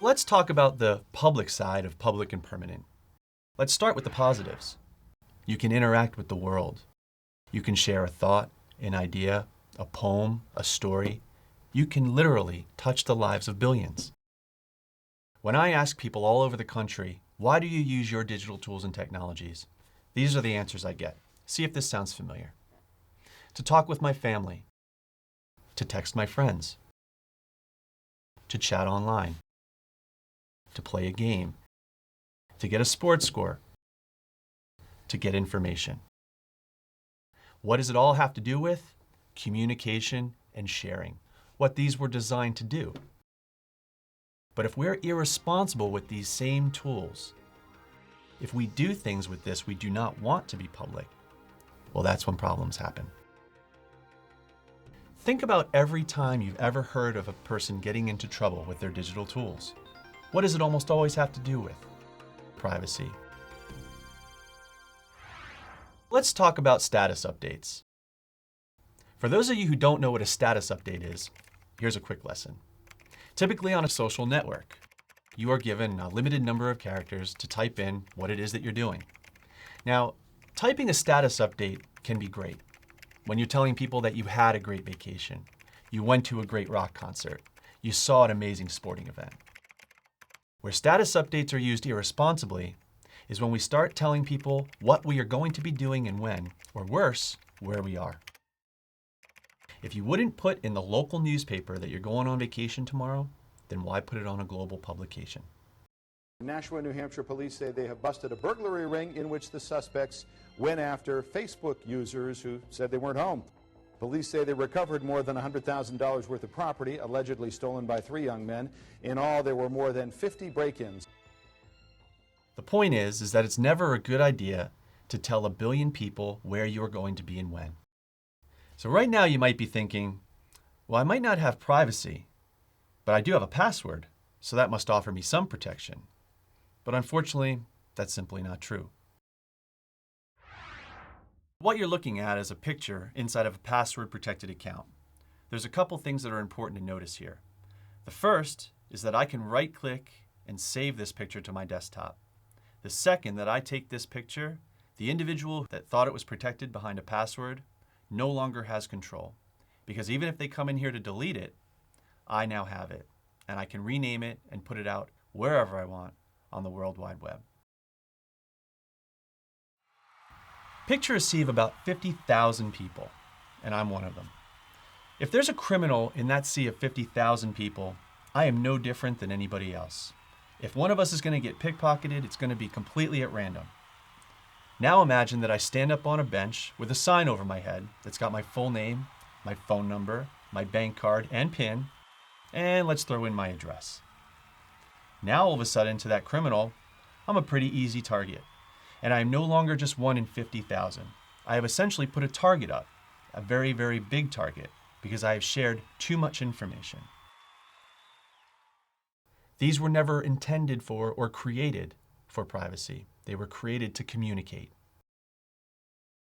Let's talk about the public side of public and permanent. Let's start with the positives. You can interact with the world. You can share a thought, an idea, a poem, a story. You can literally touch the lives of billions. When I ask people all over the country, why do you use your digital tools and technologies? These are the answers I get. See if this sounds familiar. To talk with my family, to text my friends, to chat online, to play a game, to get a sports score, to get information. What does it all have to do with? Communication and sharing, what these were designed to do. But if we're irresponsible with these same tools, if we do things with this we do not want to be public, well, that's when problems happen. Think about every time you've ever heard of a person getting into trouble with their digital tools. What does it almost always have to do with? Privacy. Let's talk about status updates. For those of you who don't know what a status update is, here's a quick lesson. Typically on a social network, you are given a limited number of characters to type in what it is that you're doing. Now, typing a status update can be great. When you're telling people that you had a great vacation, you went to a great rock concert, you saw an amazing sporting event. Where status updates are used irresponsibly is when we start telling people what we are going to be doing and when, or worse, where we are. If you wouldn't put in the local newspaper that you're going on vacation tomorrow, then why put it on a global publication? Nashua, New Hampshire police say they have busted a burglary ring in which the suspects went after Facebook users who said they weren't home. Police say they recovered more than $100,000 worth of property, allegedly stolen by 3 young men. In all, there were more than 50 break-ins. The point is that it's never a good idea to tell a billion people where you're going to be and when. So right now you might be thinking, well, I might not have privacy, but I do have a password, so that must offer me some protection. But unfortunately, that's simply not true. What you're looking at is a picture inside of a password-protected account. There's a couple things that are important to notice here. The first is that I can right-click and save this picture to my desktop. The second, that I take this picture, the individual that thought it was protected behind a password no longer has control. Because even if they come in here to delete it, I now have it, and I can rename it and put it out wherever I want on the World Wide Web. Picture a sea of about 50,000 people, and I'm one of them. If there's a criminal in that sea of 50,000 people, I am no different than anybody else. If one of us is going to get pickpocketed, it's going to be completely at random. Now imagine that I stand up on a bench with a sign over my head that's got my full name, my phone number, my bank card and PIN, and let's throw in my address. Now all of a sudden, to that criminal, I'm a pretty easy target. And I am no longer just 1 in 50,000. I have essentially put a target up, a very, very big target, because I have shared too much information. These were never intended for or created for privacy. They were created to communicate.